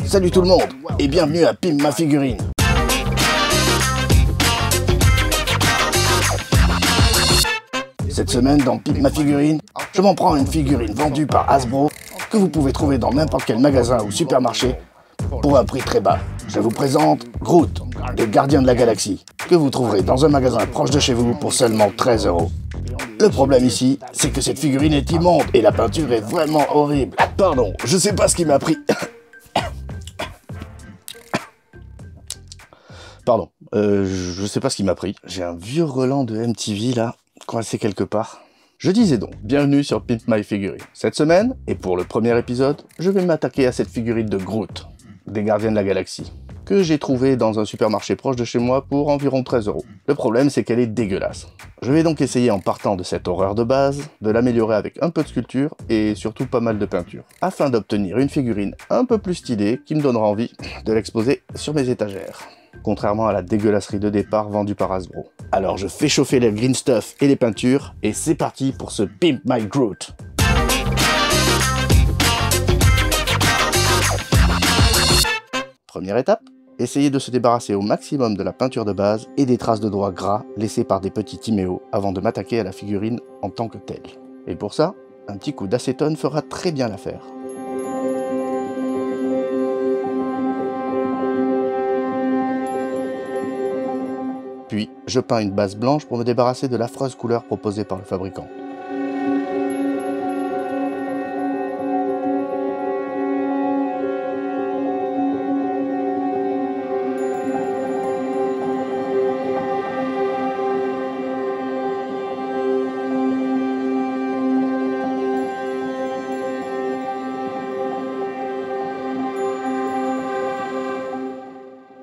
Salut tout le monde et bienvenue à Pimp Ma Figurine. Cette semaine dans Pimp Ma Figurine, je m'en prends une figurine vendue par Hasbro que vous pouvez trouver dans n'importe quel magasin ou supermarché pour un prix très bas. Je vous présente Groot, des Gardiens de la Galaxie, que vous trouverez dans un magasin proche de chez vous pour seulement 13 €. Le problème ici, c'est que cette figurine est immonde et la peinture est vraiment horrible. Pardon, je sais pas ce qui m'a pris. Pardon, je sais pas ce qui m'a pris. J'ai un vieux Roland de MTV là, coincé quelque part. Je disais donc, bienvenue sur Pimp My Figurine. Cette semaine, et pour le premier épisode, je vais m'attaquer à cette figurine de Groot, des Gardiens de la Galaxie, que j'ai trouvée dans un supermarché proche de chez moi pour environ 13 €. Le problème, c'est qu'elle est dégueulasse. Je vais donc essayer, en partant de cette horreur de base, de l'améliorer avec un peu de sculpture et surtout pas mal de peinture, afin d'obtenir une figurine un peu plus stylée qui me donnera envie de l'exposer sur mes étagères, contrairement à la dégueulasserie de départ vendue par Hasbro. Alors je fais chauffer le green stuff et les peintures, et c'est parti pour ce Pimp My Groot. Première étape, essayez de se débarrasser au maximum de la peinture de base et des traces de doigts gras laissées par des petits timéos avant de m'attaquer à la figurine en tant que telle. Et pour ça, un petit coup d'acétone fera très bien l'affaire. Puis, je peins une base blanche pour me débarrasser de l'affreuse couleur proposée par le fabricant.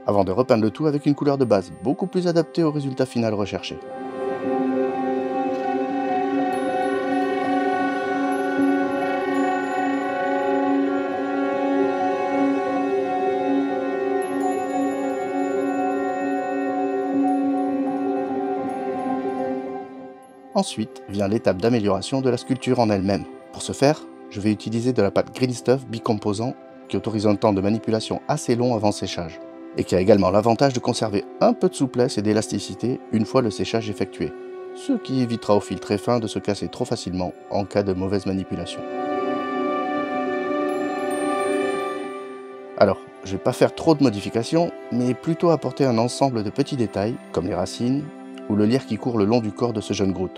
Avant de repeindre le tout avec une couleur de base beaucoup plus adaptée au résultat final recherché. Ensuite vient l'étape d'amélioration de la sculpture en elle-même. Pour ce faire, je vais utiliser de la pâte Green Stuff bicomposant qui autorise un temps de manipulation assez long avant séchage, et qui a également l'avantage de conserver un peu de souplesse et d'élasticité une fois le séchage effectué, ce qui évitera au fil très fin de se casser trop facilement en cas de mauvaise manipulation. Alors, je vais pas faire trop de modifications, mais plutôt apporter un ensemble de petits détails, comme les racines, ou le lierre qui court le long du corps de ce jeune Groot.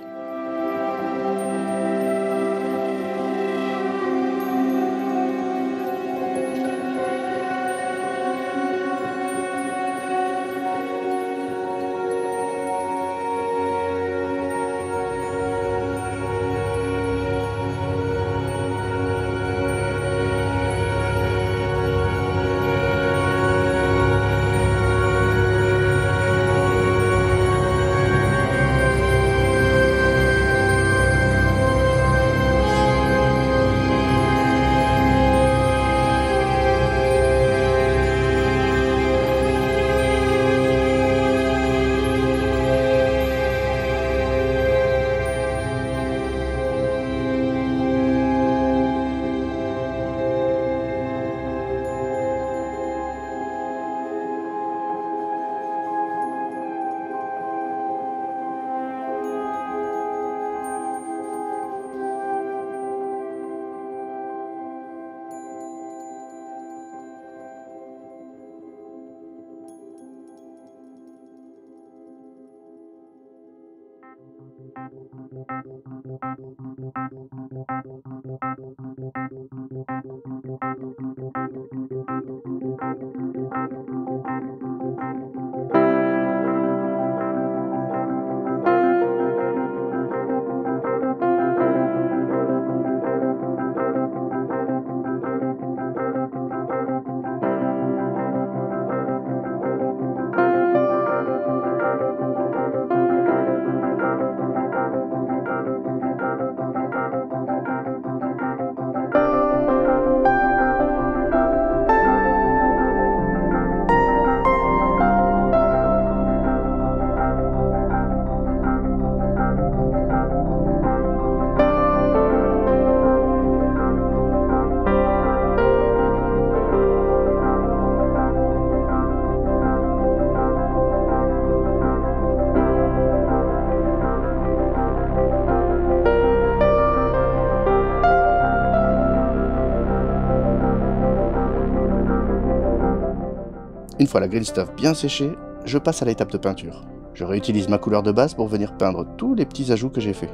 Une fois la green stuff bien séchée, je passe à l'étape de peinture. Je réutilise ma couleur de base pour venir peindre tous les petits ajouts que j'ai faits.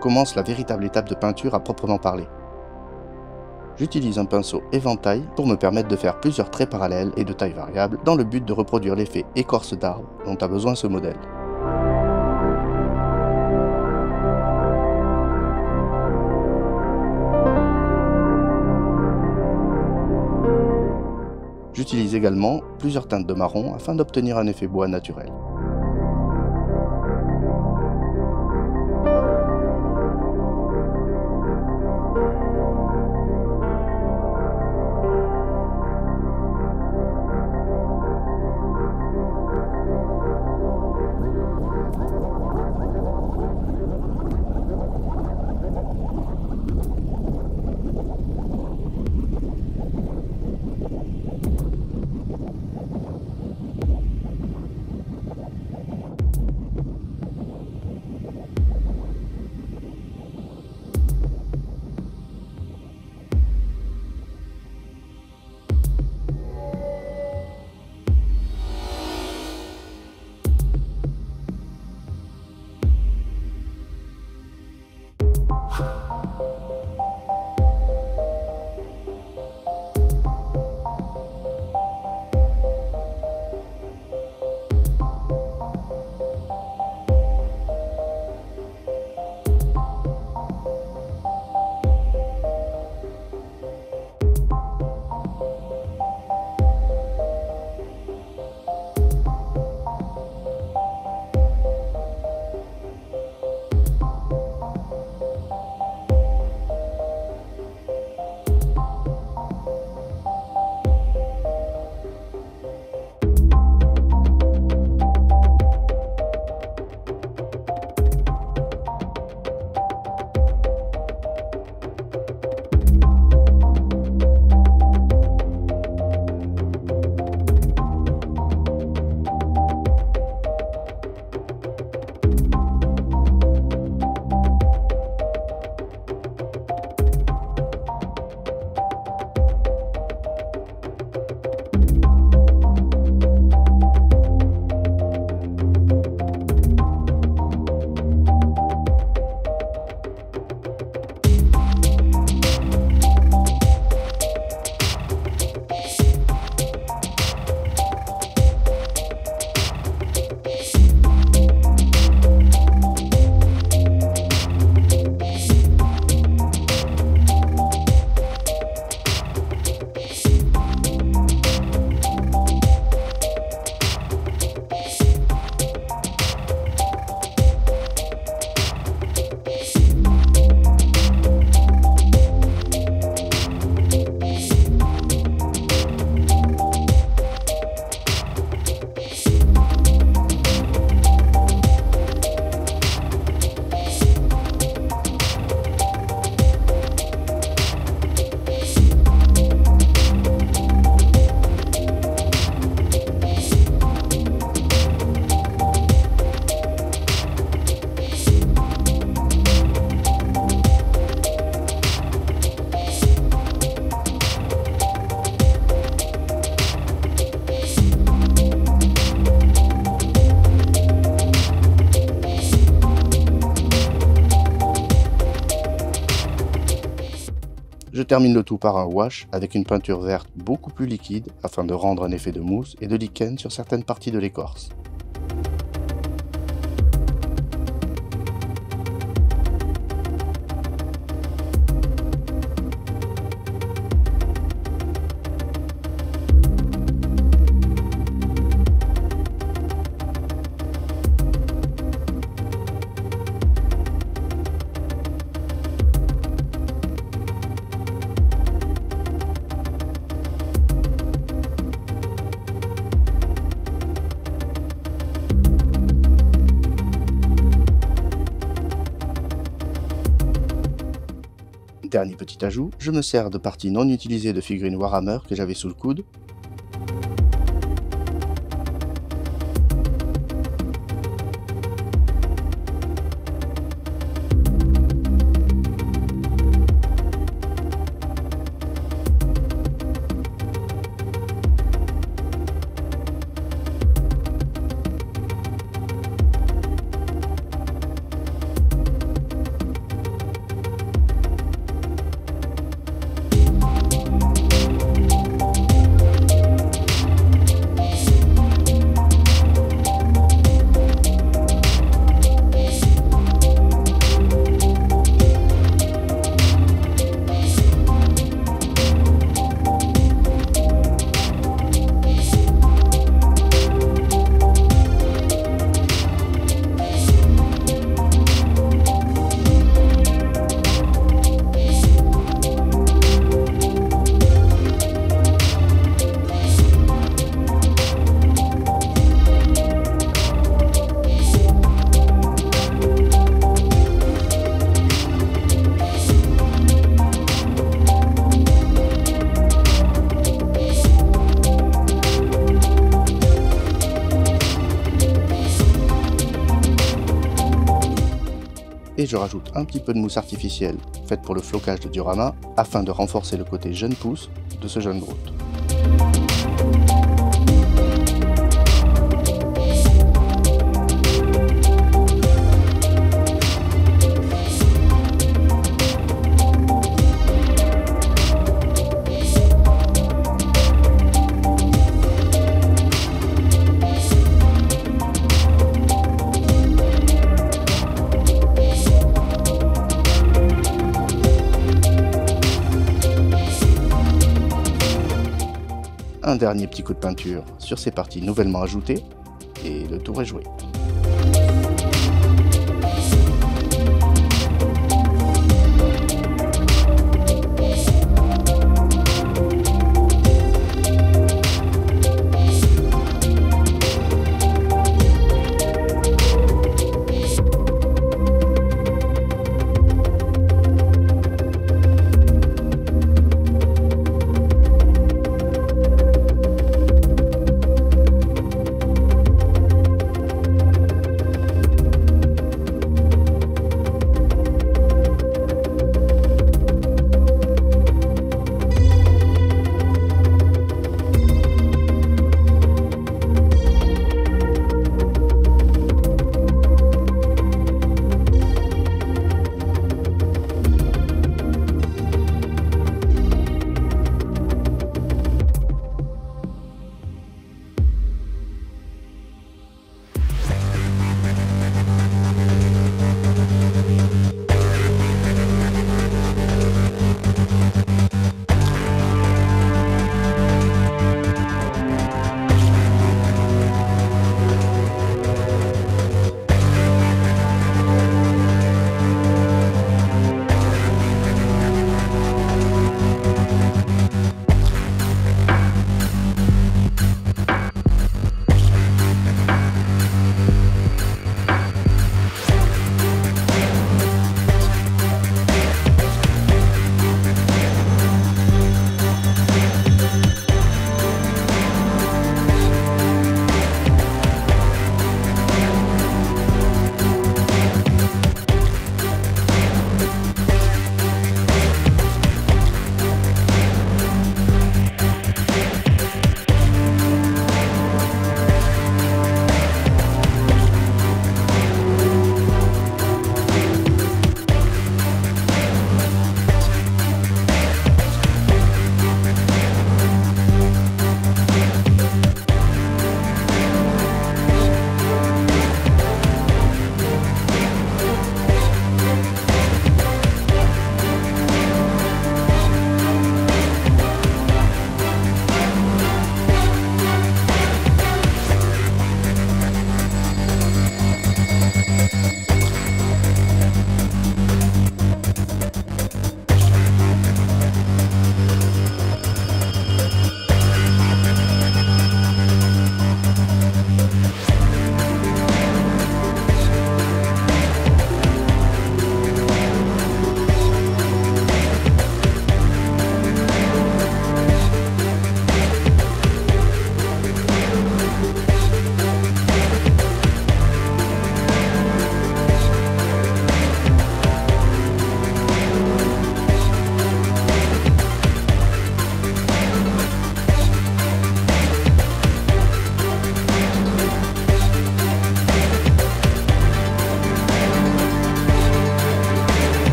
Commence la véritable étape de peinture à proprement parler. J'utilise un pinceau éventail pour me permettre de faire plusieurs traits parallèles et de taille variable dans le but de reproduire l'effet écorce d'arbre dont a besoin ce modèle. J'utilise également plusieurs teintes de marron afin d'obtenir un effet bois naturel. Je termine le tout par un wash avec une peinture verte beaucoup plus liquide afin de rendre un effet de mousse et de lichen sur certaines parties de l'écorce. Dernier petit ajout, je me sers de parties non utilisées de figurines Warhammer que j'avais sous le coude. Et je rajoute un petit peu de mousse artificielle faite pour le flocage de diorama afin de renforcer le côté jeune pousse de ce jeune Groot. Un dernier petit coup de peinture sur ces parties nouvellement ajoutées, et le tour est joué.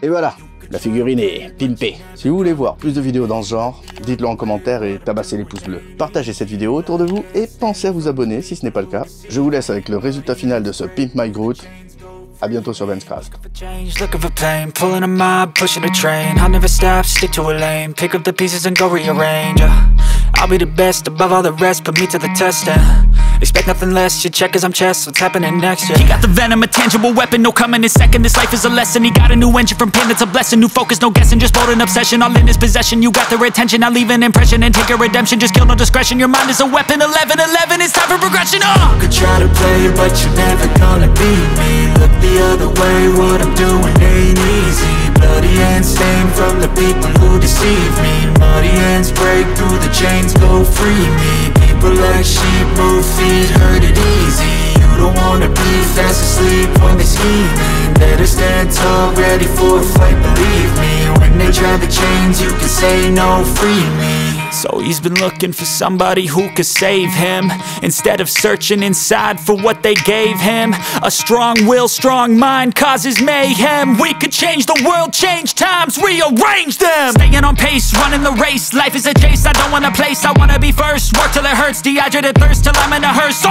Et voilà, la figurine est pimpée. Si vous voulez voir plus de vidéos dans ce genre, dites-le en commentaire et tabassez les pouces bleus. Partagez cette vidéo autour de vous et pensez à vous abonner si ce n'est pas le cas. Je vous laisse avec le résultat final de ce Pimp My Groot. À bientôt sur Venscraft. Looking for pain, pulling a mob, pushing a train. I'll never stop, stick to a lane. Pick up the pieces and go rearrange. I'll be the best above all the rest, put me to the test and expect nothing less, your check is I'm chess, what's happening next, yeah. He got the venom, a tangible weapon, no coming in second. This life is a lesson, he got a new engine from pain, that's a blessing. New focus, no guessing, just bold and obsession. All in his possession, you got their attention. I'll leave an impression and take a redemption. Just kill, no discretion, your mind is a weapon. 11-11, it's time for progression, You could try to play, but you're never gonna beat me. Look the other way, what I'm doing ain't easy. Bloody hands stained from the people who deceive me. Muddy hands break through the chains, go free me. People like sheep move feet, hurt it easy. You don't wanna be fast asleep when they scheming. Better stand tall, ready for a fight, believe me. When they try the chains, you can say no, free me. So he's been looking for somebody who could save him, instead of searching inside for what they gave him. A strong will, strong mind causes mayhem. We could change the world, change times, rearrange them. Staying on pace, running the race. Life is a chase, I don't want a place. I wanna be first, work till it hurts. Dehydrated thirst till I'm in a hearse.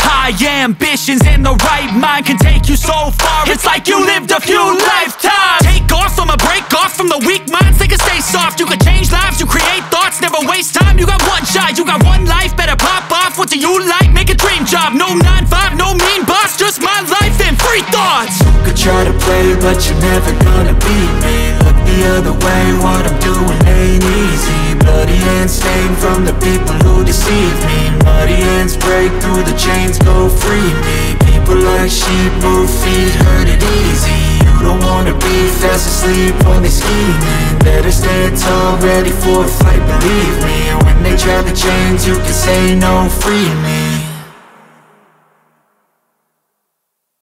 High ambitions and the right mind can take you so far. It's like you lived a few lifetimes. Take off, I'ma break off from the weak minds. They can stay soft, you can change lives, you create thoughts. Never waste time, you got one shot, you got one life. Better pop off, what do you like? Make a dream job, no 9-5, no mean boss. Just my life and free thoughts. You could try to play, but you're never gonna beat me. Look the other way, what I'm doing ain't easy. Bloody hands stained from the people who deceive me. Muddy hands break through the chains, go free me. People like sheep move feet, hurt it easy. You don't wanna be fast asleep when they scheming. Better stand tall, ready for a fight, believe me. When they try the chains, you can say no, free me.